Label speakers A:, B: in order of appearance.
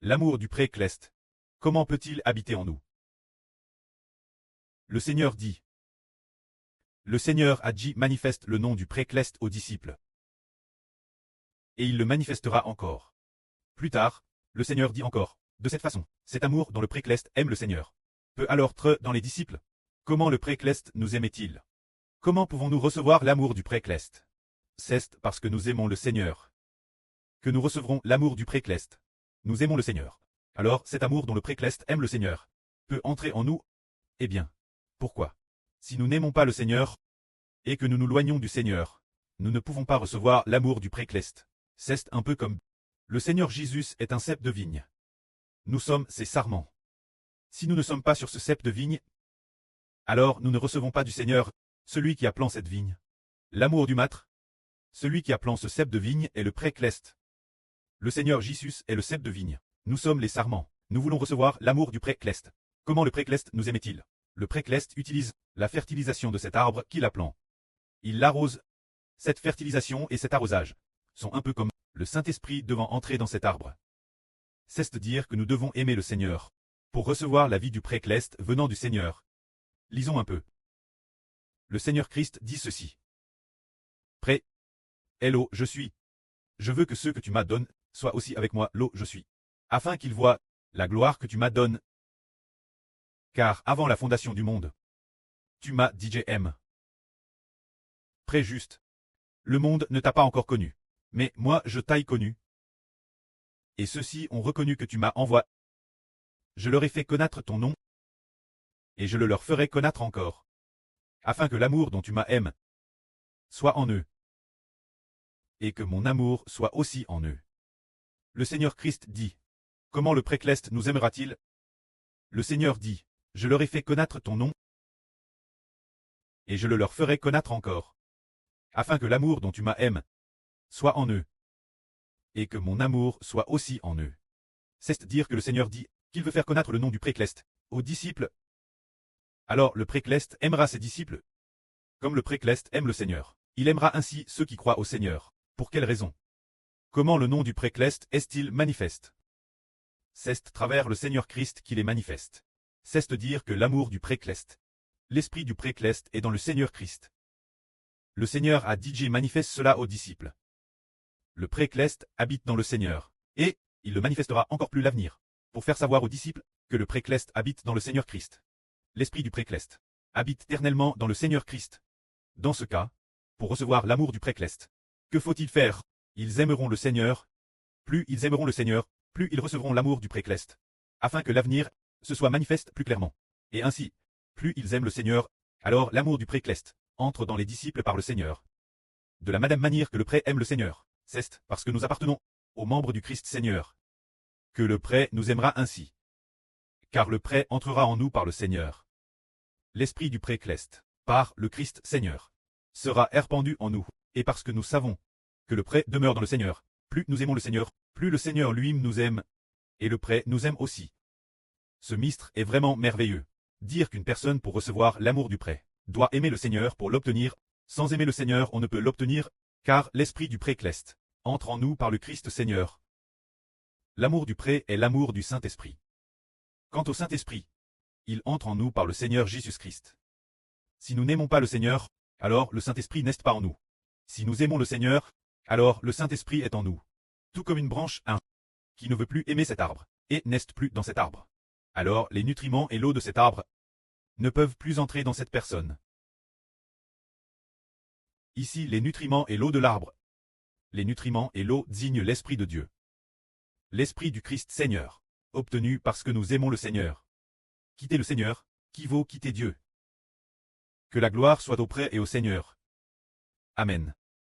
A: L'amour du pré-Cleste. Comment peut-il habiter en nous? Le Seigneur dit. Le Seigneur a dit manifeste le nom du pré-Cleste aux disciples. Et il le manifestera encore. Plus tard, le Seigneur dit encore, de cette façon, cet amour dont le pré-Cleste aime le Seigneur peut alors être dans les disciples. Comment le pré-Cleste nous aimait-il? Comment pouvons-nous recevoir l'amour du pré-Cleste? C'est parce que nous aimons le Seigneur que nous recevrons l'amour du pré-Cleste. Nous aimons le Seigneur. Alors cet amour dont le pré-Cleste aime le Seigneur peut entrer en nous. Eh bien, pourquoi? Si nous n'aimons pas le Seigneur et que nous nous loignons du Seigneur, nous ne pouvons pas recevoir l'amour du pré-Cleste. C'est un peu comme le Seigneur Jésus est un cep de vigne. Nous sommes ses sarments. Si nous ne sommes pas sur ce cep de vigne, alors nous ne recevons pas du Seigneur, celui qui a planté cette vigne. L'amour du maître, celui qui a planté ce cep de vigne est le pré-Cleste. Le Seigneur Jésus est le cep de vigne. Nous sommes les sarments. Nous voulons recevoir l'amour du pré-Cleste. Comment le pré-Cleste nous aimait-il? Le pré-Cleste utilise la fertilisation de cet arbre qu'il a planté. Il l'arrose. Cette fertilisation et cet arrosage sont un peu comme le Saint-Esprit devant entrer dans cet arbre. C'est-à-dire que nous devons aimer le Seigneur pour recevoir la vie du pré-Cleste venant du Seigneur. Lisons un peu. Le Seigneur Christ dit ceci. Pré. Hello, je suis. Je veux que ceux que tu m'as donné soient aussi avec moi, l'eau, je suis. Afin qu'ils voient la gloire que tu m'as donné. Car avant la fondation du monde, tu m'as dit JM. Pré juste. Le monde ne t'a pas encore connu. Mais moi je t'ai connu. Et ceux-ci ont reconnu que tu m'as envoyé. Je leur ai fait connaître ton nom. Et je le leur ferai connaître encore. Afin que l'amour dont tu m'as aimé soit en eux. Et que mon amour soit aussi en eux. Le Seigneur Christ dit. Comment le pré-Cleste nous aimera-t-il? Le Seigneur dit. Je leur ai fait connaître ton nom. Et je le leur ferai connaître encore. Afin que l'amour dont tu m'as aimé soit en eux. Et que mon amour soit aussi en eux. C'est-à-dire que le Seigneur dit qu'il veut faire connaître le nom du pré-Cleste aux disciples. Alors le pré-Cleste aimera ses disciples. Comme le pré-Cleste aime le Seigneur. Il aimera ainsi ceux qui croient au Seigneur. Pour quelle raison? Comment le nom du pré-Cleste est-il manifeste? C'est à travers le Seigneur Christ qu'il est manifeste. C'est-à-dire que l'amour du pré-Cleste, l'esprit du pré-Cleste est dans le Seigneur Christ. Le Seigneur a dit manifeste cela aux disciples. Le pré-Cleste habite dans le Seigneur, et il le manifestera encore plus l'avenir, pour faire savoir aux disciples que le pré-Cleste habite dans le Seigneur Christ. L'esprit du pré-Cleste habite éternellement dans le Seigneur Christ. Dans ce cas, pour recevoir l'amour du pré-Cleste, que faut-il faire? Ils aimeront le Seigneur. Plus ils aimeront le Seigneur, plus ils recevront l'amour du pré-Cleste, afin que l'avenir se soit manifeste plus clairement. Et ainsi, plus ils aiment le Seigneur, alors l'amour du pré-Cleste entre dans les disciples par le Seigneur. De la même manière que le pré aime le Seigneur, c'est parce que nous appartenons aux membres du Christ Seigneur que le pré nous aimera ainsi. Car le pré entrera en nous par le Seigneur. L'esprit du pré-Cleste, par le Christ Seigneur, sera répandu en nous, et parce que nous savons que le pré demeure dans le Seigneur, plus nous aimons le Seigneur, plus le Seigneur lui-même nous aime, et le pré nous aime aussi. Ce mystère est vraiment merveilleux. Dire qu'une personne pour recevoir l'amour du pré doit aimer le Seigneur pour l'obtenir. Sans aimer le Seigneur on ne peut l'obtenir, car l'esprit du pré-Cleste entre en nous par le Christ Seigneur. L'amour du pré est l'amour du Saint-Esprit. Quant au Saint-Esprit, il entre en nous par le Seigneur Jésus-Christ. Si nous n'aimons pas le Seigneur, alors le Saint-Esprit n'est pas en nous. Si nous aimons le Seigneur, alors le Saint-Esprit est en nous. Tout comme une branche qui ne veut plus aimer cet arbre, et n'est plus dans cet arbre. Alors les nutriments et l'eau de cet arbre ne peuvent plus entrer dans cette personne. Ici les nutriments et l'eau de l'arbre. Les nutriments et l'eau désignent l'Esprit de Dieu. L'Esprit du Christ Seigneur, obtenu parce que nous aimons le Seigneur. Quitter le Seigneur, qui vaut quitter Dieu? Que la gloire soit au pré et au Seigneur. Amen.